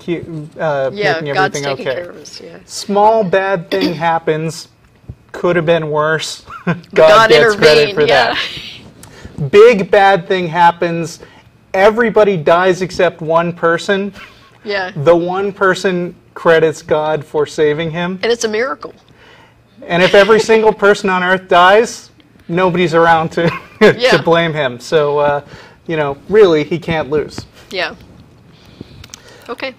making God's everything taking okay. care of us, yeah. Small bad thing happens, could have been worse. God gets intervened, credit for yeah. that. Big bad thing happens, everybody dies except one person. Yeah. The one person credits God for saving him. And it's a miracle. And if every single person on earth dies, nobody's around to Yeah. to blame him. So, really, he can't lose. Yeah. Okay.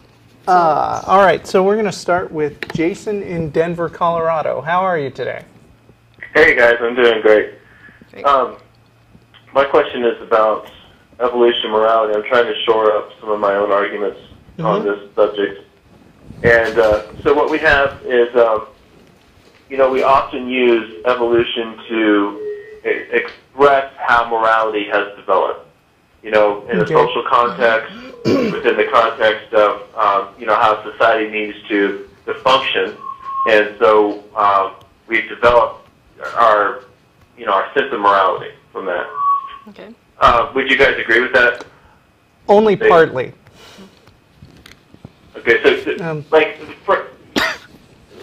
All right, so we're going to start with Jason in Denver, Colorado. How are you today? Hey guys, I'm doing great. Great. My question is about evolution morality. I'm trying to shore up some of my own arguments on this subject. And so what we have is, we often use evolution to express how morality has developed. In a social context, within the context of, how society needs to function. And so we've developed our sense of morality from that. Okay. Would you guys agree with that? Only partly. Okay, so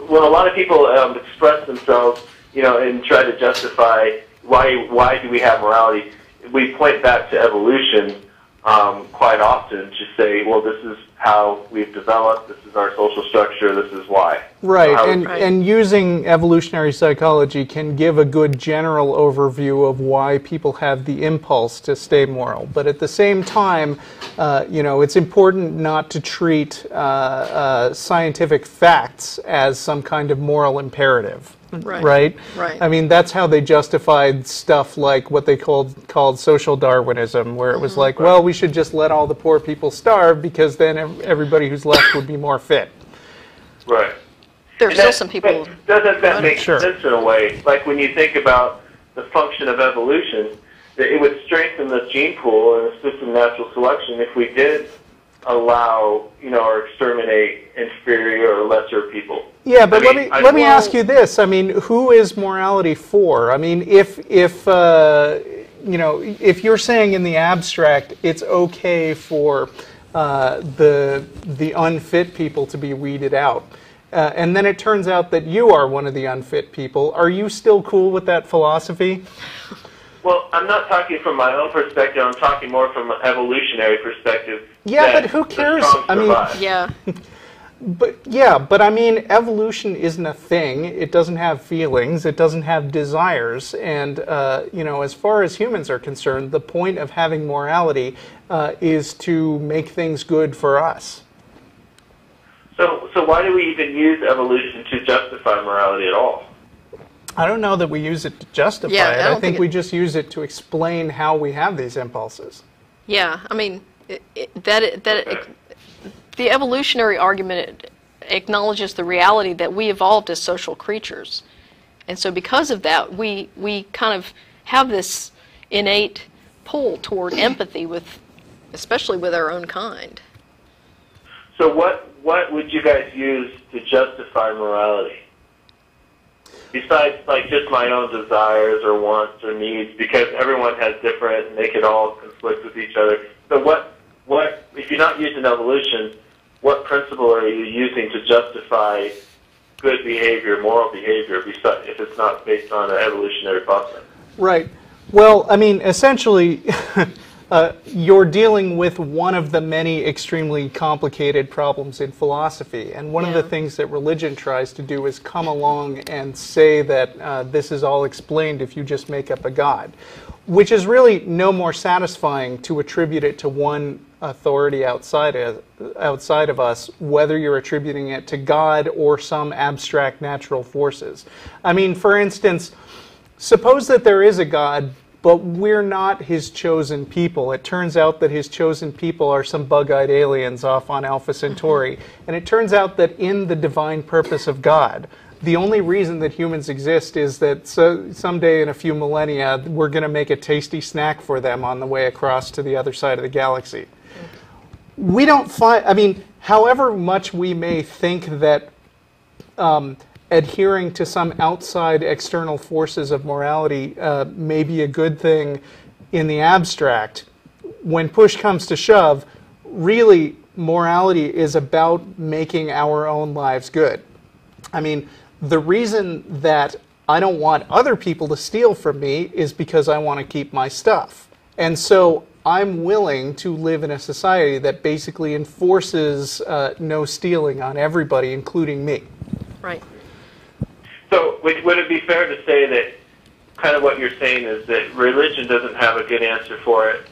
when a lot of people express themselves, and try to justify why do we have morality, we point back to evolution quite often to say, well, this is how we've developed, this is our social structure, this is why. Right, and using evolutionary psychology can give a good general overview of why people have the impulse to stay moral. But at the same time, it's important not to treat scientific facts as some kind of moral imperative. Right? Right. I mean, that's how they justified stuff like what they called social Darwinism, where it was like, well, we should just let all the poor people starve because then everybody who's left would be more fit. Right. There's still some people... Doesn't that make sense in a way? Like when you think about the function of evolution, that it would strengthen the gene pool and assist in natural selection if we did allow, or exterminate inferior or lesser people. Yeah, but let me ask you this. I mean, who is morality for? I mean, if you're saying in the abstract it's okay for the unfit people to be weeded out, and then it turns out that you are one of the unfit people, are you still cool with that philosophy? Well, I'm not talking from my own perspective. I'm talking more from an evolutionary perspective. Yeah, but who cares? I mean, yeah. But I mean, evolution isn't a thing. It doesn't have feelings. It doesn't have desires. And as far as humans are concerned, the point of having morality is to make things good for us. So why do we even use evolution to justify morality at all? I don't know that we use it to justify it. I think we just use it to explain how we have these impulses. Yeah, I mean, the evolutionary argument acknowledges the reality that we evolved as social creatures. And so because of that, we kind of have this innate pull toward empathy especially with our own kind. So what would you guys use to justify morality? Besides, like, just my own desires or wants or needs, because everyone has different, and they can all conflict with each other. So what, if you're not using evolution, what principle are you using to justify good behavior, moral behavior, if it's not based on an evolutionary process? Right. Well, I mean, essentially, you're dealing with one of the many extremely complicated problems in philosophy. And one of the things that religion tries to do is come along and say that this is all explained if you just make up a god, which is really no more satisfying to attribute it to one authority outside of us, whether you're attributing it to God or some abstract natural forces. I mean, for instance, suppose that there is a God, but we're not his chosen people. It turns out that his chosen people are some bug-eyed aliens off on Alpha Centauri. And it turns out that in the divine purpose of God, the only reason that humans exist is that someday in a few millennia, we're going to make a tasty snack for them on the way across to the other side of the galaxy. We don't find, I mean, however much we may think that adhering to some outside external forces of morality may be a good thing in the abstract, when push comes to shove, really morality is about making our own lives good. I mean, the reason that I don't want other people to steal from me is because I want to keep my stuff. And so I'm willing to live in a society that basically enforces no stealing on everybody, including me. Right. So would it be fair to say that kind of what you're saying is that religion doesn't have a good answer for it?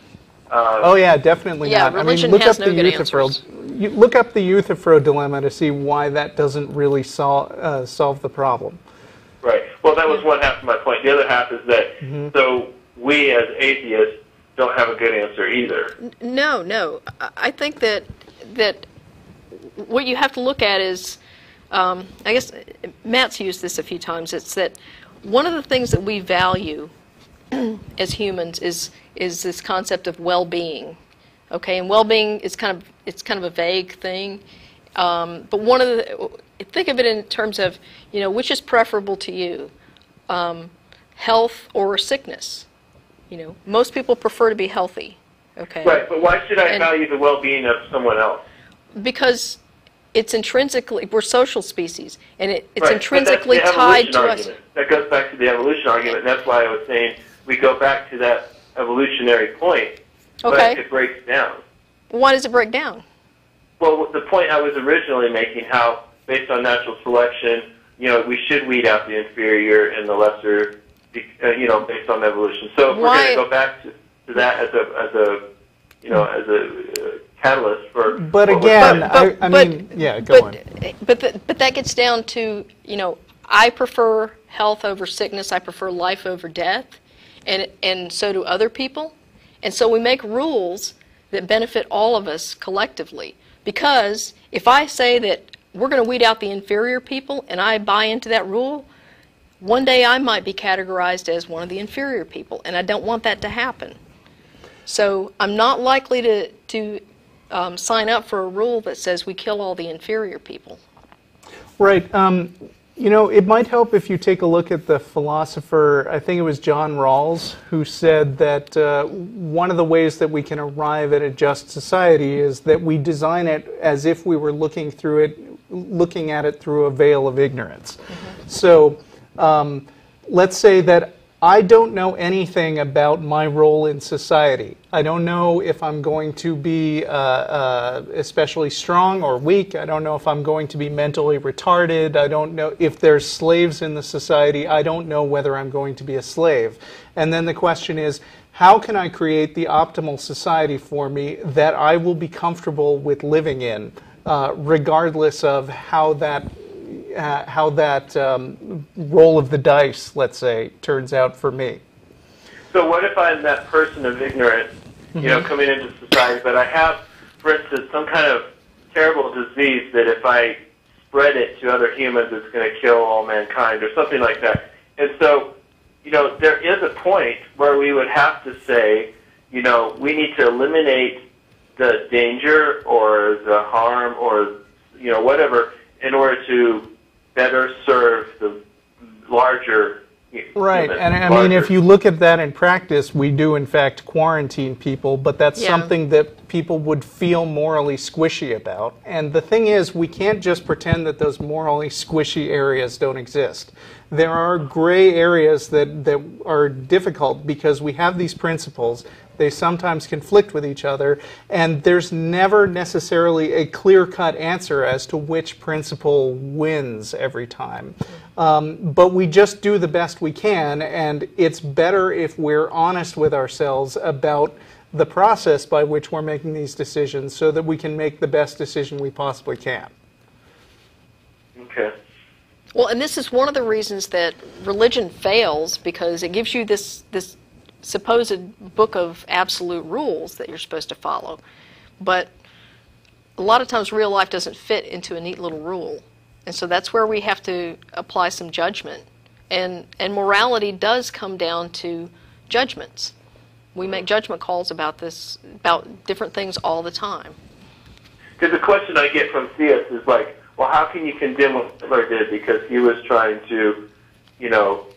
Oh yeah, definitely yeah, not. Religion I mean, look has up no the good Euthyphro. answers. You look up the Euthyphro dilemma to see why that doesn't really solve the problem. Right. Well, that was one half of my point. The other half is that so we as atheists don't have a good answer either. No. I think that what you have to look at is, I guess Matt's used this a few times. It's that one of the things that we value as humans is this concept of well-being. Okay, and well-being is kind of a vague thing. But one of the, think of it in terms of, which is preferable to you, health or sickness. Most people prefer to be healthy. Okay. Right, but why should I value the well-being of someone else? Because it's intrinsically, we're social species, and it's right, intrinsically but that's the tied to argument. us. That goes back to the evolution argument, and that's why I was saying we go back to that evolutionary point, Okay. but it breaks down. Why does it break down? Well, the point I was originally making, how based on natural selection, we should weed out the inferior and the lesser, based on evolution. So if we're going to go back to that as a catalyst for. But again, go on. But that gets down to, I prefer health over sickness. I prefer life over death, and so do other people. And so we make rules that benefit all of us collectively. Because if I say that we're going to weed out the inferior people, and I buy into that rule, one day I might be categorized as one of the inferior people, and I don't want that to happen. So I'm not likely to sign up for a rule that says we kill all the inferior people. Right. It might help if you take a look at the philosopher, I think it was John Rawls, who said that one of the ways that we can arrive at a just society is that we design it as if we were looking at it through a veil of ignorance. So let's say that I don't know anything about my role in society. I don't know if I'm going to be especially strong or weak. I don't know if I'm going to be mentally retarded. I don't know if there's slaves in the society. I don't know whether I'm going to be a slave. And then the question is, how can I create the optimal society for me that I will be comfortable with living in, regardless of how that roll of the dice, let's say, turns out for me. So what if I'm that person of ignorance, coming into society, but I have, for instance, some kind of terrible disease that if I spread it to other humans, it's going to kill all mankind or something like that. And so, there is a point where we would have to say, we need to eliminate the danger or the harm or, whatever in order to better serve the larger. Right, and I mean, if you look at that in practice, we do in fact quarantine people, but that's something that people would feel morally squishy about. And the thing is, we can't just pretend that those morally squishy areas don't exist. There are gray areas that are difficult because we have these principles. They sometimes conflict with each other, and there's never necessarily a clear-cut answer as to which principle wins every time. But we just do the best we can, and it's better if we're honest with ourselves about the process by which we're making these decisions so that we can make the best decision we possibly can. Okay. Well, and this is one of the reasons that religion fails, because it gives you this supposed book of absolute rules that you're supposed to follow. But a lot of times real life doesn't fit into a neat little rule. And so that's where we have to apply some judgment. And morality does come down to judgments. We make judgment calls about different things all the time. Because the question I get from theists is like, well, how can you condemn what Hitler did because he was trying to,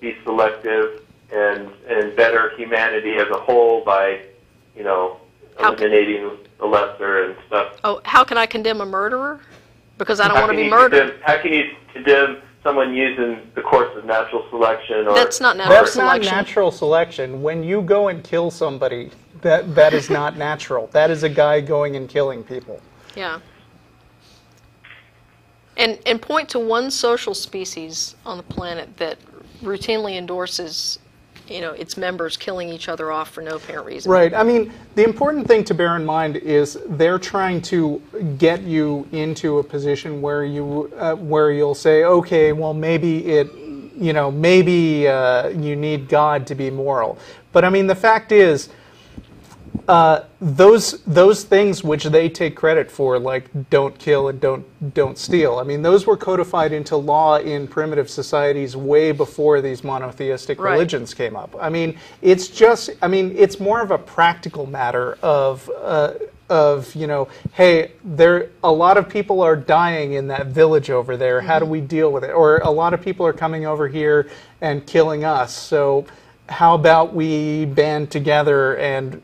be selective and better humanity as a whole by, eliminating the lesser and stuff. Oh, how can I condemn a murderer? Because I don't want to be murdered. How can you condemn someone using the course of natural selection? Or That's not natural selection. That's not natural selection. When you go and kill somebody, that is not natural. That is a guy going and killing people. Yeah. And point to one social species on the planet that routinely endorses, its members killing each other off for no apparent reason. Right. I mean, the important thing to bear in mind is they're trying to get you into a position where you'll say, okay, well, maybe you need God to be moral. But I mean, the fact is, those things which they take credit for, like don't kill and don't steal, I mean, those were codified into law in primitive societies way before these monotheistic religions came up. I mean, it's more of a practical matter of hey, a lot of people are dying in that village over there. How do we deal with it? Or a lot of people are coming over here and killing us. So how about we band together and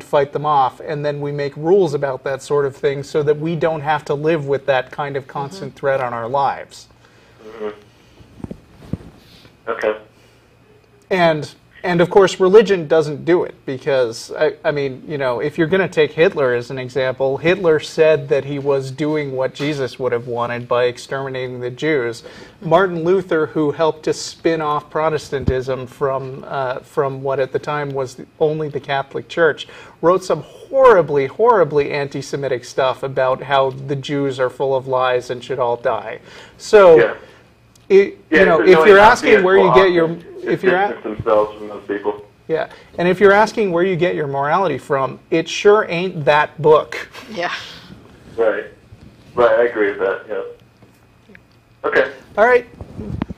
fight them off, and then we make rules about that sort of thing so that we don't have to live with that kind of constant threat on our lives. Okay. And of course, religion doesn't do it because, I mean, if you're going to take Hitler as an example, Hitler said that he was doing what Jesus would have wanted by exterminating the Jews. Martin Luther, who helped to spin off Protestantism from what at the time was only the Catholic Church, wrote some horribly, horribly anti-Semitic stuff about how the Jews are full of lies and should all die. So, if you're asking where you get your... If you're themselves from those people. Yeah, and if you're asking where you get your morality from, it sure ain't that book. Yeah. Right, I agree with that, yeah. Okay. All right.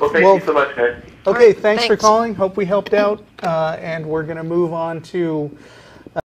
Well, thank you so much, guys. Okay, Right, thanks for calling. Hope we helped out. And we're going to move on to